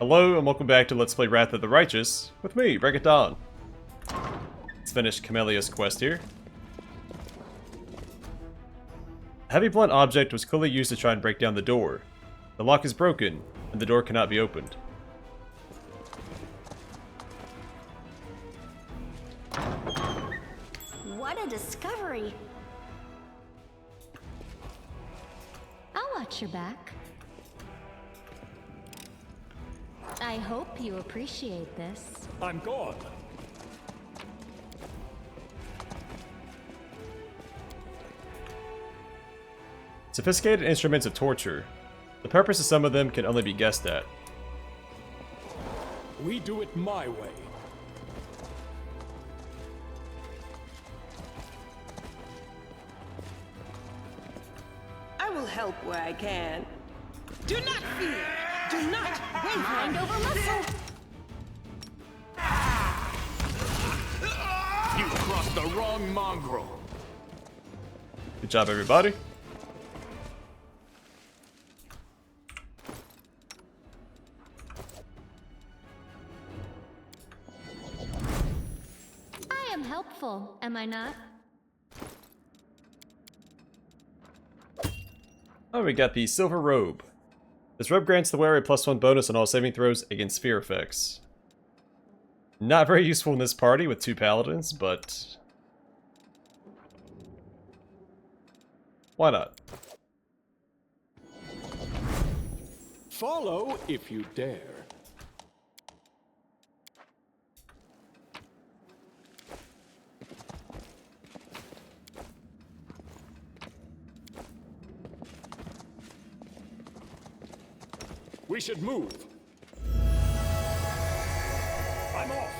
Hello and welcome back to Let's Play Wrath of the Righteous with me, Regaton. Let's finish Camellia's quest here. A heavy blunt object was clearly used to try and break down the door. The lock is broken, and the door cannot be opened. What a discovery! I'll watch your back. I hope you appreciate this. I'm gone. Sophisticated instruments of torture. The purpose of some of them can only be guessed at. We do it my way. I will help where I can. Do not fear! Do not waver! Mind over muscle! You crossed the wrong mongrel. Good job, everybody. I am helpful, am I not? Oh, we got the Silver Robe. This robe grants the wearer a +1 bonus on all saving throws against fear effects. Not very useful in this party with 2 paladins, but why not? Follow if you dare. We should move. I'm off.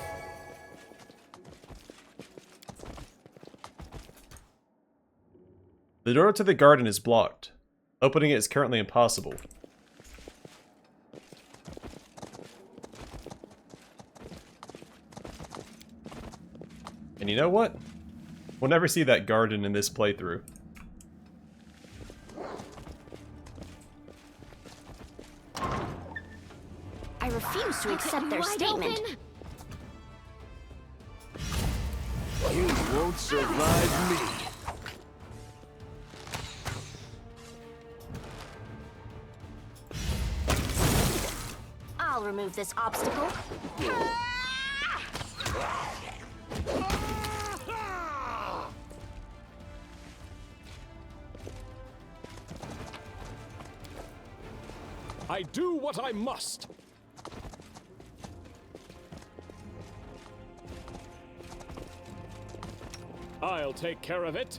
The door to the garden is blocked. Opening it is currently impossible. And you know what? We'll never see that garden in this playthrough. I refuse to accept their statement. You won't survive me. I'll remove this obstacle. I do what I must. I'll take care of it.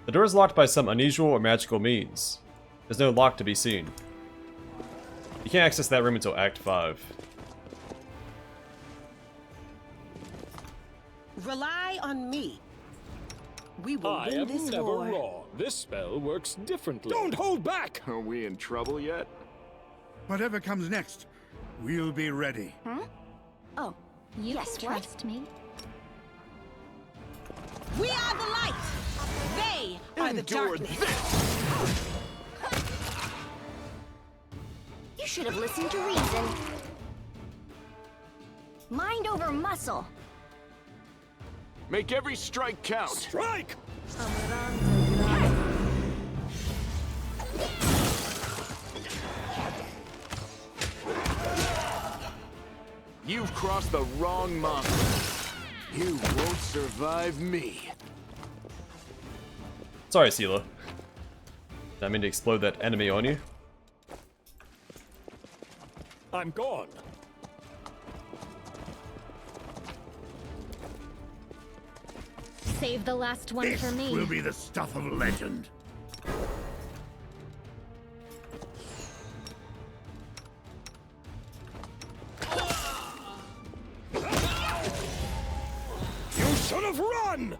The door is locked by some unusual or magical means. There's no lock to be seen. You can't access that room until Act 5. Rely on me. We will I win am this never war. wrong. This spell works differently. Don't hold back! Are we in trouble yet? Whatever comes next, we'll be ready. Oh, You yes, can what? trust me. We are the light. They are the Endure darkness. this! You should have listened to reason. Mind over muscle. Make every strike count. Strike! You've crossed the wrong mongrel. You won't survive me. Sorry, Sela. Did I mean to explode that enemy on you? I'm gone. Save the last one for me. Will be the stuff of legend. You should have run!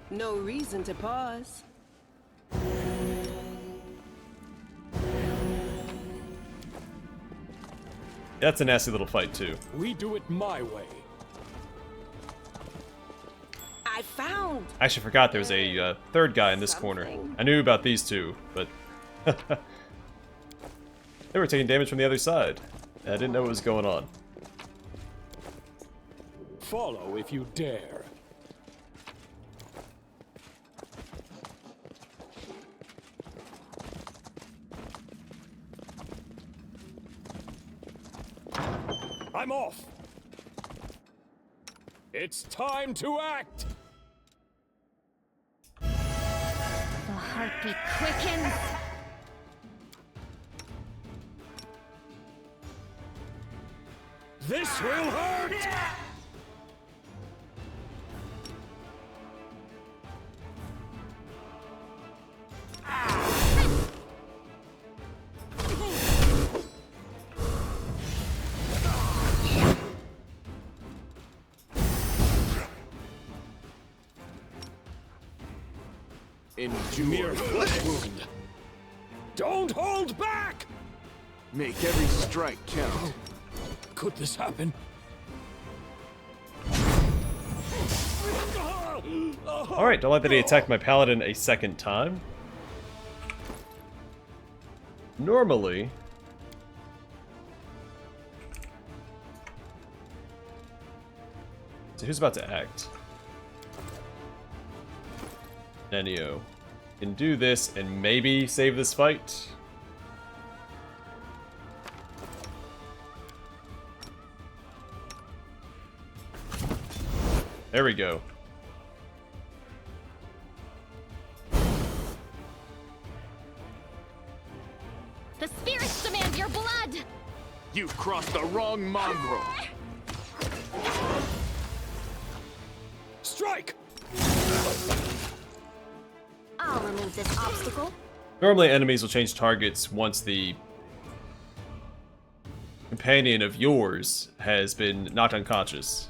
No reason to pause. That's a nasty little fight, too. We do it my way. I found. I actually forgot there was a third guy in this corner. Something. I knew about these two, but... they were taking damage from the other side. I didn't know what was going on. Follow if you dare. I'm off. It's time to act. The heartbeat quickens. This will hurt. Mere Endure. flesh wound. Don't hold back! Make every strike count. Could this happen? Alright, don't like that he attacked my paladin a second time. Normally... So who's about to act? Nenio. Can do this and maybe save this fight. There we go. The spirits demand your blood! You've crossed the wrong mongrel. Strike! I'll remove this obstacle. Normally enemies will change targets once the companion of yours has been knocked unconscious.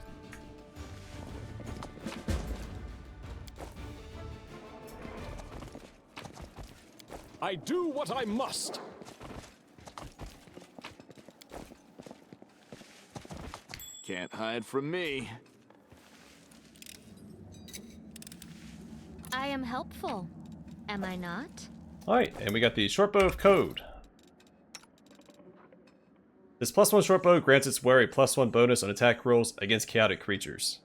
I do what I must. Can't hide from me. I am helpful, am I not? Alright, and we got the shortbow of code. This +1 shortbow grants its wearer a +1 bonus on attack rolls against chaotic creatures.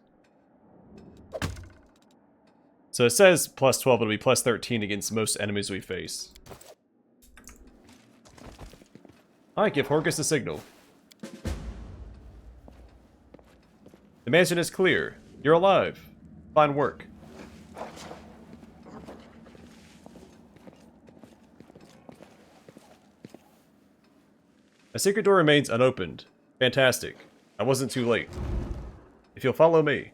So it says +12, but it'll be +13 against most enemies we face. Alright, give Horgus a signal. The mansion is clear. You're alive. Fine work. A secret door remains unopened. Fantastic. I wasn't too late. If you'll follow me.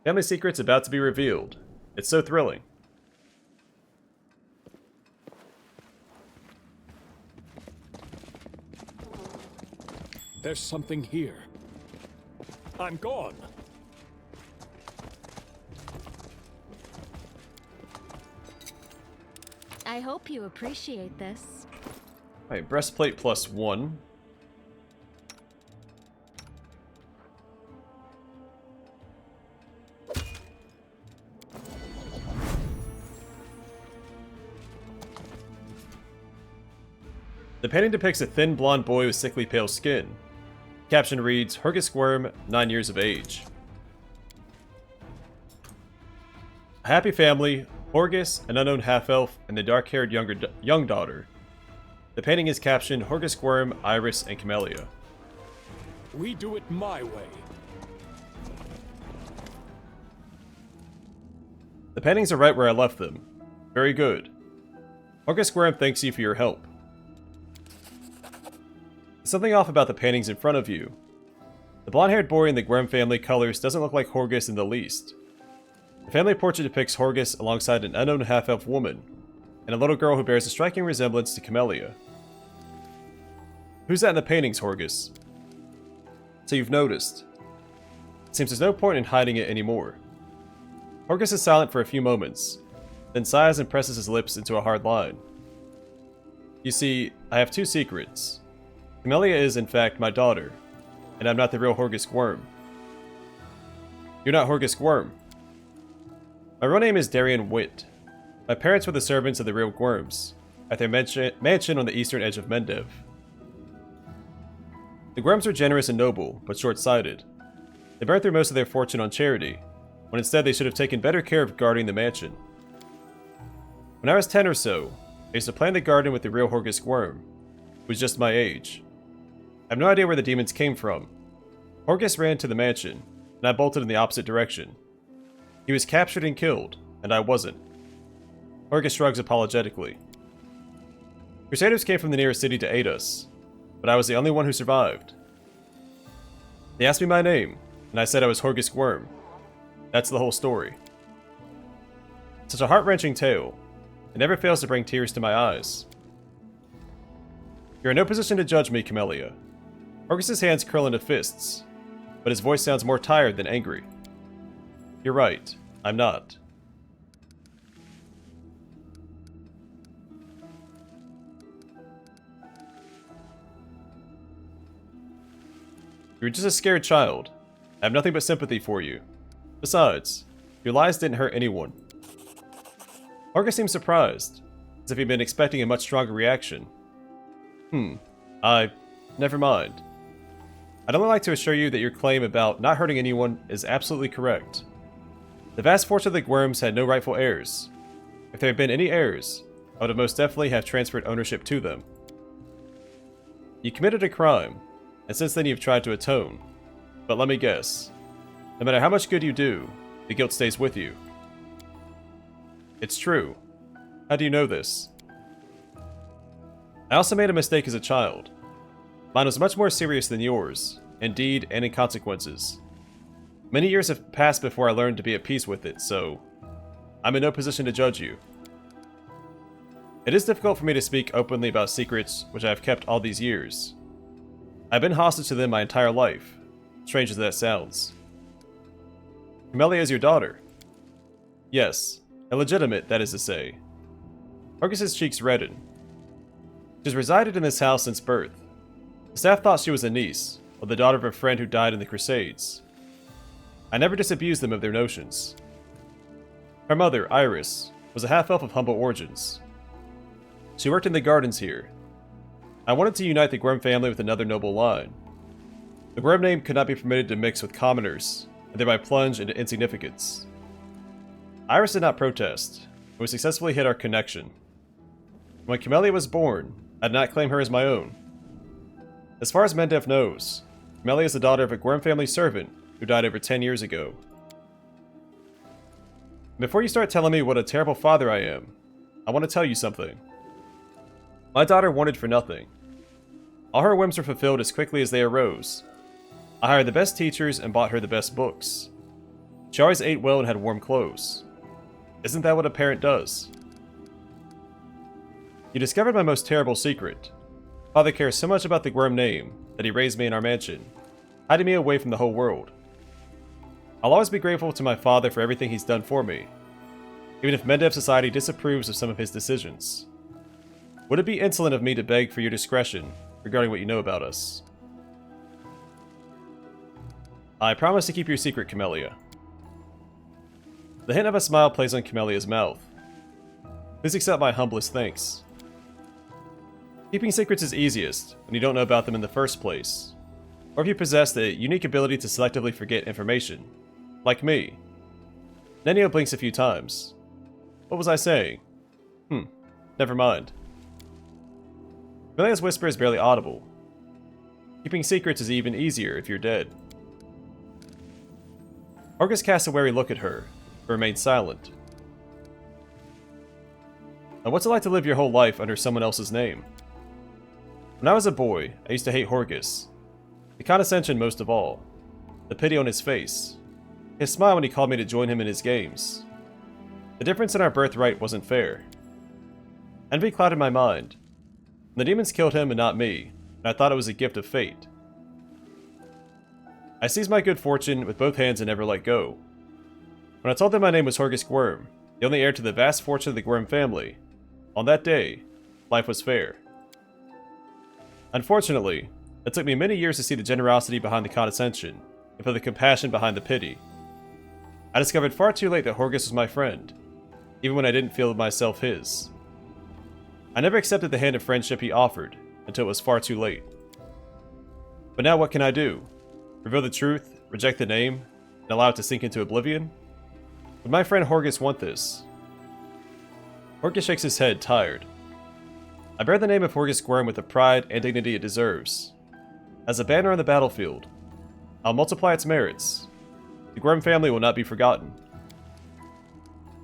Family secret's about to be revealed. It's so thrilling. There's something here. I'm gone. I hope you appreciate this. Alright, breastplate +1. The painting depicts a thin blonde boy with sickly pale skin. Caption reads, Horgus Gwerm, 9 years of age. A happy family, Horgus, an unknown half-elf, and the dark-haired young daughter. The painting is captioned Horgus Gwerm, Iris, and Camellia. We do it my way. The paintings are right where I left them. Very good. Horgus Gwerm thanks you for your help. There's something off about the paintings in front of you. The blonde-haired boy in the Gwerm family colors doesn't look like Horgus in the least. The family portrait depicts Horgus alongside an unknown half-elf woman, and a little girl who bears a striking resemblance to Camellia. Who's that in the paintings, Horgus? So you've noticed. It seems there's no point in hiding it anymore. Horgus is silent for a few moments, then sighs and presses his lips into a hard line. You see, I have two secrets. Camellia is, in fact, my daughter, and I'm not the real Horgus Gwerm. You're not Horgus Gwerm. My real name is Darian Witt. My parents were the servants of the real Gwerms, at their mansion on the eastern edge of Mendev. The Gwerms were generous and noble, but short-sighted. They burned through most of their fortune on charity, when instead they should have taken better care of guarding the mansion. When I was 10 or so, I used to play in the garden with the real Horgus Gwerm, who was just my age. I have no idea where the demons came from. Horgus ran to the mansion, and I bolted in the opposite direction. He was captured and killed, and I wasn't. Horgus shrugs apologetically. Crusaders came from the nearest city to aid us, but I was the only one who survived. They asked me my name, and I said I was Horgus Gwerm. That's the whole story. Such a heart-wrenching tale. It never fails to bring tears to my eyes. You're in no position to judge me, Camellia. Horgus's hands curl into fists, but his voice sounds more tired than angry. You're right, I'm not. You're just a scared child. I have nothing but sympathy for you. Besides, your lies didn't hurt anyone. Horgus seemed surprised, as if he'd been expecting a much stronger reaction. Never mind. I'd only like to assure you that your claim about not hurting anyone is absolutely correct. The vast fortune of the Gwerms had no rightful heirs. If there had been any heirs, I would have most definitely have transferred ownership to them. You committed a crime, and since then you've tried to atone. But let me guess. No matter how much good you do, the guilt stays with you. It's true. How do you know this? I also made a mistake as a child. Mine was much more serious than yours, in deed and in consequences. Many years have passed before I learned to be at peace with it, so I'm in no position to judge you. It is difficult for me to speak openly about secrets which I have kept all these years. I've been hostage to them my entire life, strange as that sounds. Camellia is your daughter. Yes, illegitimate, that is to say. Horgus's cheeks redden. She's resided in this house since birth. The staff thought she was a niece, or the daughter of a friend who died in the Crusades. I never disabused them of their notions. Her mother, Iris, was a half-elf of humble origins. She worked in the gardens here. I wanted to unite the Gwerm family with another noble line. The Gwerm name could not be permitted to mix with commoners, and thereby plunge into insignificance. Iris did not protest, and we successfully hid our connection. When Camellia was born, I did not claim her as my own. As far as Mendev knows, Camellia is the daughter of a Gwerm family servant who died over 10 years ago. Before you start telling me what a terrible father I am, I want to tell you something. My daughter wanted for nothing. All her whims were fulfilled as quickly as they arose. I hired the best teachers and bought her the best books. She always ate well and had warm clothes. Isn't that what a parent does? You discovered my most terrible secret. Father cares so much about the Gwerm name that he raised me in our mansion, hiding me away from the whole world. I'll always be grateful to my father for everything he's done for me, even if Mendev society disapproves of some of his decisions. Would it be insolent of me to beg for your discretion regarding what you know about us? I promise to keep your secret, Camellia. The hint of a smile plays on Camellia's mouth. Please accept my humblest thanks. Keeping secrets is easiest when you don't know about them in the first place, or if you possess the unique ability to selectively forget information, like me. Nenio blinks a few times. What was I saying? Never mind. Camelia's whisper is barely audible. Keeping secrets is even easier if you're dead. Horgus casts a wary look at her, but remains silent. Now, what's it like to live your whole life under someone else's name? When I was a boy, I used to hate Horgus. The condescension most of all. The pity on his face. His smile when he called me to join him in his games. The difference in our birthright wasn't fair. Envy clouded my mind. The demons killed him and not me, and I thought it was a gift of fate. I seized my good fortune with both hands and never let go. When I told them my name was Horgus Gwerm, the only heir to the vast fortune of the Gwerm family, on that day, life was fair. Unfortunately, it took me many years to see the generosity behind the condescension, and for the compassion behind the pity. I discovered far too late that Horgus was my friend, even when I didn't feel myself his. I never accepted the hand of friendship he offered, until it was far too late. But now what can I do? Reveal the truth, reject the name, and allow it to sink into oblivion? Would my friend Horgus want this? Horgus shakes his head, tired. I bear the name of Horgus Gwerm with the pride and dignity it deserves. As a banner on the battlefield, I'll multiply its merits. The Gwerm family will not be forgotten.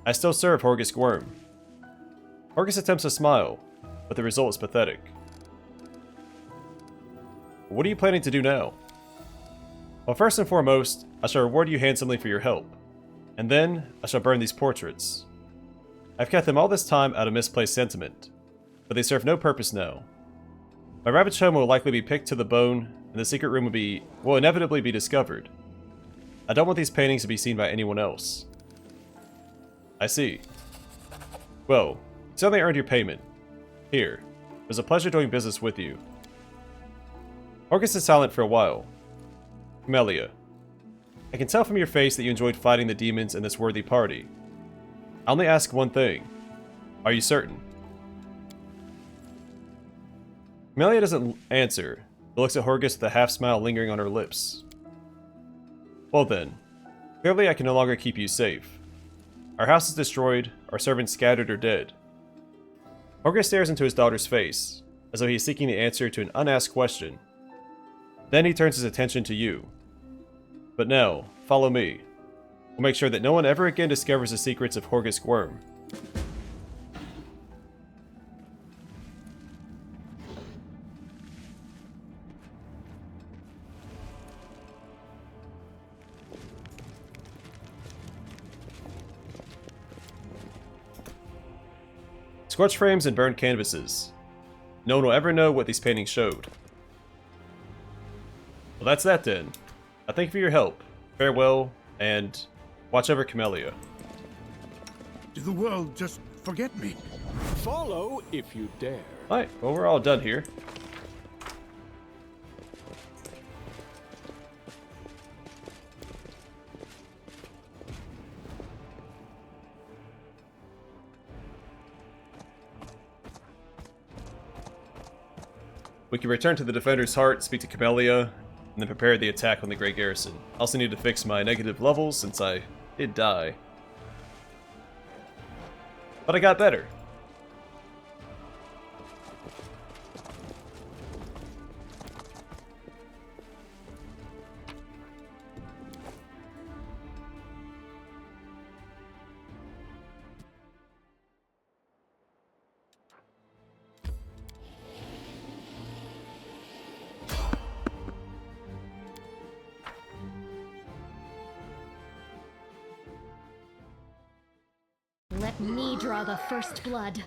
I still serve Horgus Gwerm. Horgus attempts to smile, but the result is pathetic. What are you planning to do now? Well, first and foremost, I shall reward you handsomely for your help, and then I shall burn these portraits. I've kept them all this time out of misplaced sentiment, but they serve no purpose now. My ravaged home will likely be picked to the bone, and the secret room will inevitably be discovered. I don't want these paintings to be seen by anyone else. I see. Well, you certainly earned your payment. Here. It was a pleasure doing business with you. Horgus is silent for a while. Camellia. I can tell from your face that you enjoyed fighting the demons in this worthy party. I only ask one thing. Are you certain? Camellia doesn't answer, but looks at Horgus with a half-smile lingering on her lips. Well then, clearly I can no longer keep you safe. Our house is destroyed, our servants scattered or dead. Horgus stares into his daughter's face, as though he is seeking the answer to an unasked question. Then he turns his attention to you. But now, follow me. We'll make sure that no one ever again discovers the secrets of Horgus Gwerm. Scorched frames and burned canvases. No one will ever know what these paintings showed. Well, that's that then. I thank you for your help. Farewell, and watch over Camellia. Did the world just forget me? Follow if you dare. Alright, well we're all done here. We can return to the Defender's Heart, speak to Camellia, and then prepare the attack on the Great Garrison. I also need to fix my negative levels since I did die. But I got better. Let me draw the first blood.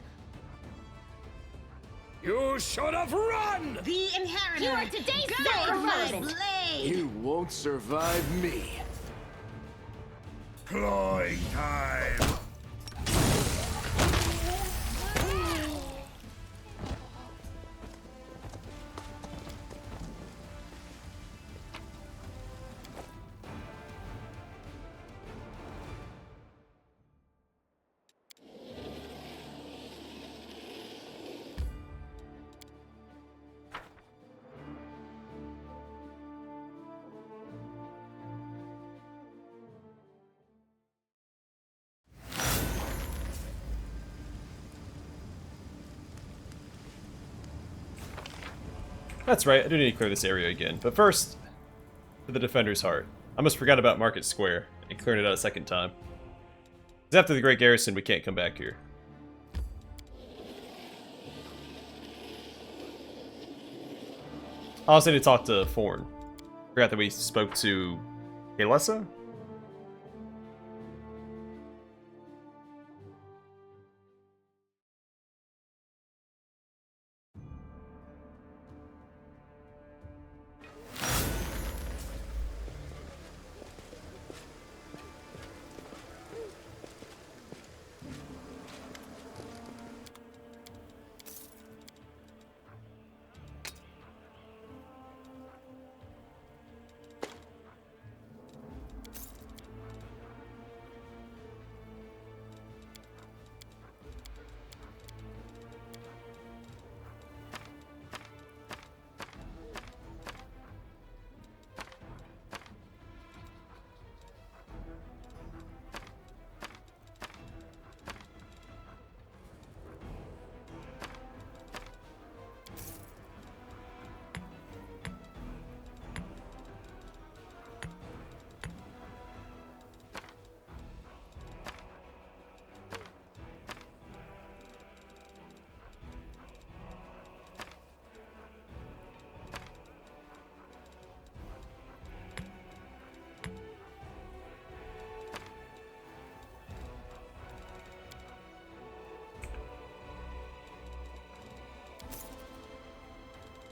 You should have run! The inheritor! You are today's Go sacrifice! for blade! You won't survive me. Clawing time! That's right, I do need to clear this area again. But first, for the Defender's Heart. I almost forgot about Market Square and clearing it out a second time. Because after the Great Garrison, we can't come back here. I also need to talk to Forn. Forgot that we spoke to Kalessa?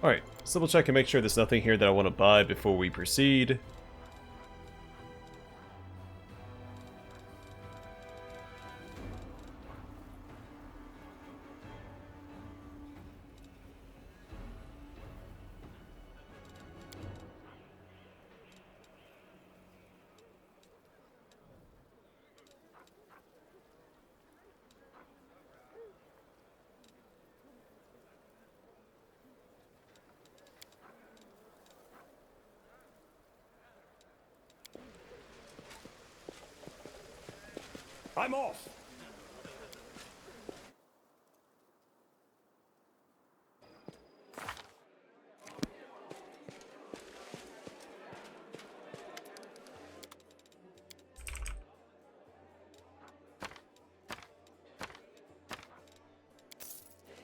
Alright, let's double check and make sure there's nothing here that I want to buy before we proceed. I'm off.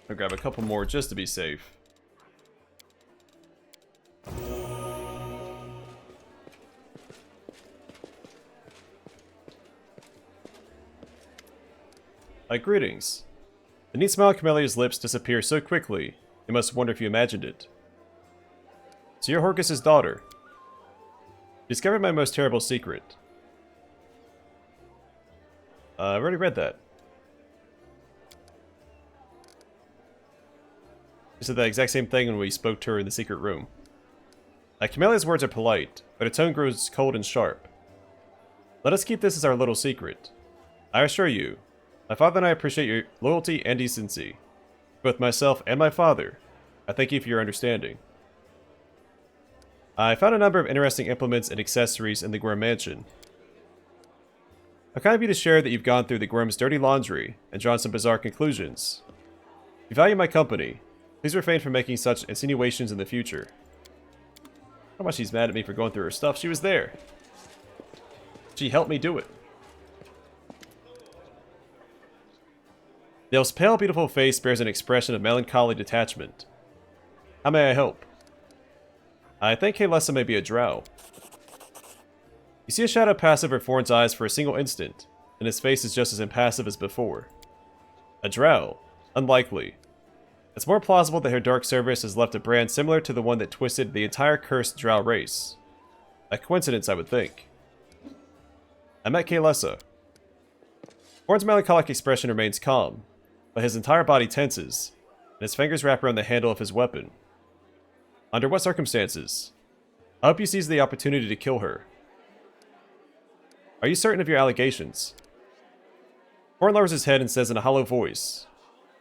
I'll grab a couple more just to be safe. Greetings. The neat smile on Camelia's lips disappears so quickly, you must wonder if you imagined it. So you're Horgus' daughter. You discovered my most terrible secret. I've already read that. You said that exact same thing when we spoke to her in the secret room. Camelia's words are polite, but her tone grows cold and sharp. Let us keep this as our little secret. I assure you, my father and I appreciate your loyalty and decency. Both myself and my father, I thank you for your understanding. I found a number of interesting implements and accessories in the Gwerm Mansion. How kind of you to share that you've gone through the Gwerm's dirty laundry and drawn some bizarre conclusions. If you value my company, please refrain from making such insinuations in the future. How much she's mad at me for going through her stuff. She was there. She helped me do it. The elf's pale, beautiful face bears an expression of melancholy detachment. How may I help? I think Kaelessa may be a drow. You see a shadow pass over Forn's eyes for a single instant, and his face is just as impassive as before. A drow? Unlikely. It's more plausible that her dark service has left a brand similar to the one that twisted the entire cursed drow race. A coincidence, I would think. I met Kaelessa. Forn's melancholic expression remains calm, but his entire body tenses, and his fingers wrap around the handle of his weapon. Under what circumstances? I hope you seize the opportunity to kill her. Are you certain of your allegations? Forn lowers his head and says in a hollow voice,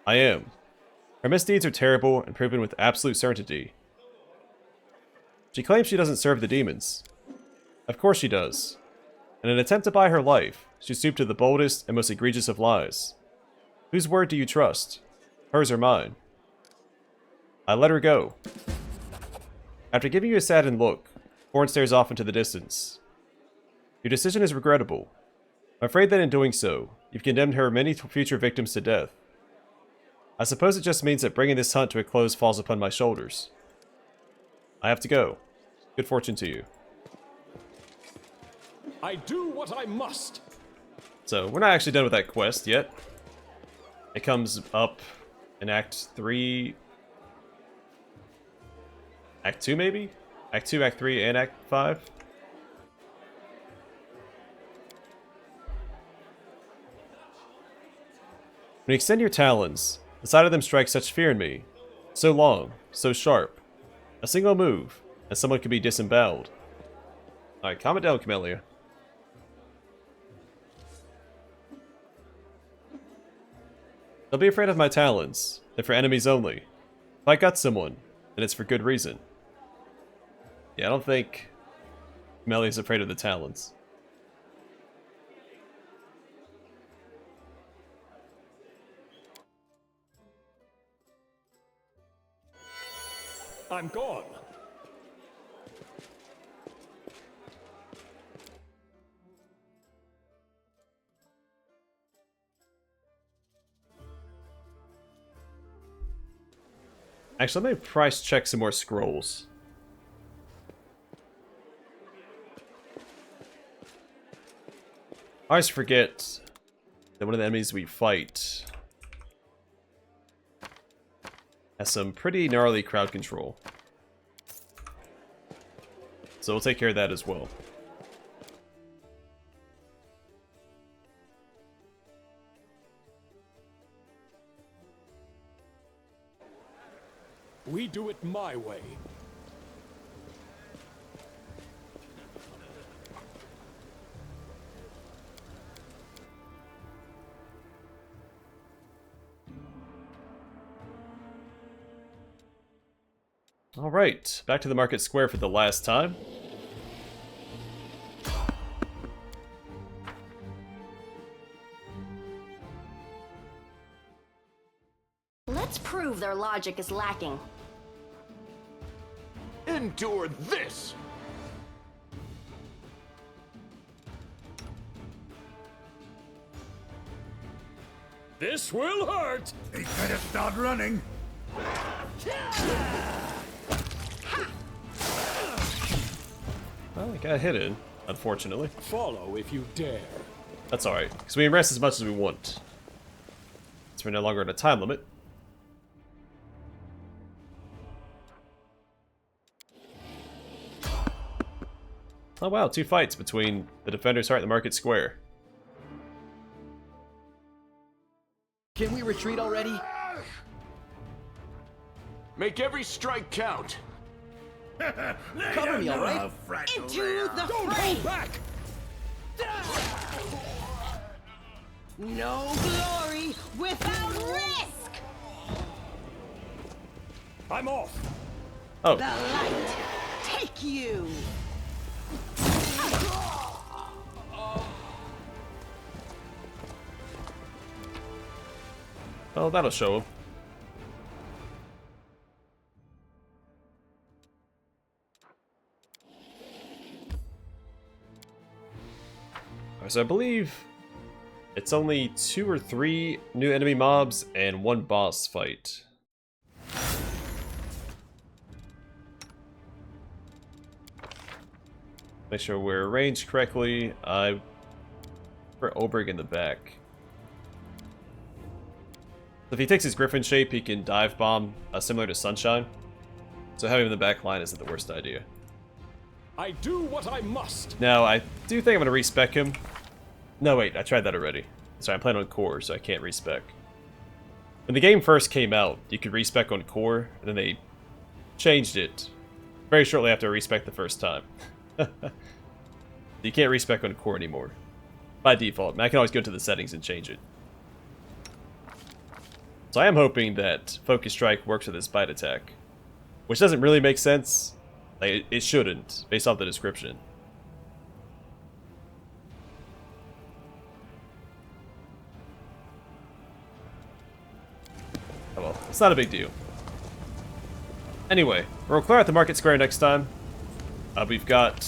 I am. Her misdeeds are terrible and proven with absolute certainty. She claims she doesn't serve the demons. Of course she does. In an attempt to buy her life, she stooped to the boldest and most egregious of lies. Whose word do you trust? Hers or mine? I let her go. After giving you a saddened look, Forn stares off into the distance. Your decision is regrettable. I'm afraid that in doing so, you've condemned her many future victims to death. I suppose it just means that bringing this hunt to a close falls upon my shoulders. I have to go. Good fortune to you. I do what I must. So, we're not actually done with that quest yet. It comes up in Act 3... Act 2, maybe? Act 2, Act 3, and Act 5? When you extend your talons, the sight of them strikes such fear in me. So long, so sharp. A single move, and someone could be disemboweled. Alright, calm it down, Camellia. Don't be afraid of my talons. They're for enemies only. If I got someone, then it's for good reason. Yeah, I don't think Camelia's afraid of the talons. I'm gone. Actually, let me price check some more scrolls. I always forget that one of the enemies we fight has some pretty gnarly crowd control. So we'll take care of that as well. We do it my way. Alright, back to the market square for the last time. Let's prove their logic is lacking. Endure this! This will hurt! They better start running. Well, I got hit, unfortunately. Follow if you dare. That's alright, because we can rest as much as we want. So we're no longer on a time limit. Oh wow, 2 fights between the Defender's Heart and the Market Square. Can we retreat already? Make every strike count. Cover me, alright? Into the Don't fray! hold back! No glory without risk! I'm off! Oh, The light, take you! well, that'll show him. Alright, so I believe it's only 2 or 3 new enemy mobs and 1 boss fight. Make sure we're arranged correctly. For Oberg in the back. If he takes his griffin shape, he can dive bomb, similar to Sunshine. So having him in the back line isn't the worst idea. I do what I must! Now, I do think I'm going to respec him. No, wait, I tried that already. Sorry, I'm playing on core, so I can't respec. When the game first came out, you could respec on core, and then they changed it very shortly after I respec the first time. You can't respec on core anymore. By default. I mean, I can always go to the settings and change it. So I am hoping that Focus Strike works with his bite attack. Which doesn't really make sense. Like, it shouldn't, based off the description. Oh well, it's not a big deal. Anyway, we'll clear out the Market Square next time. We've got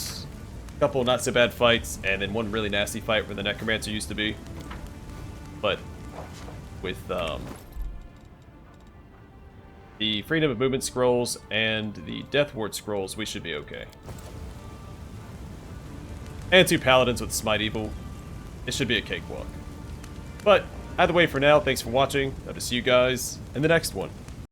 a couple not so bad fights, and then 1 really nasty fight where the Necromancer used to be. But with the Freedom of Movement scrolls and the Death Ward scrolls, we should be okay. And 2 Paladins with Smite Evil. It should be a cakewalk. But either way for now, thanks for watching. Hope to see you guys in the next one.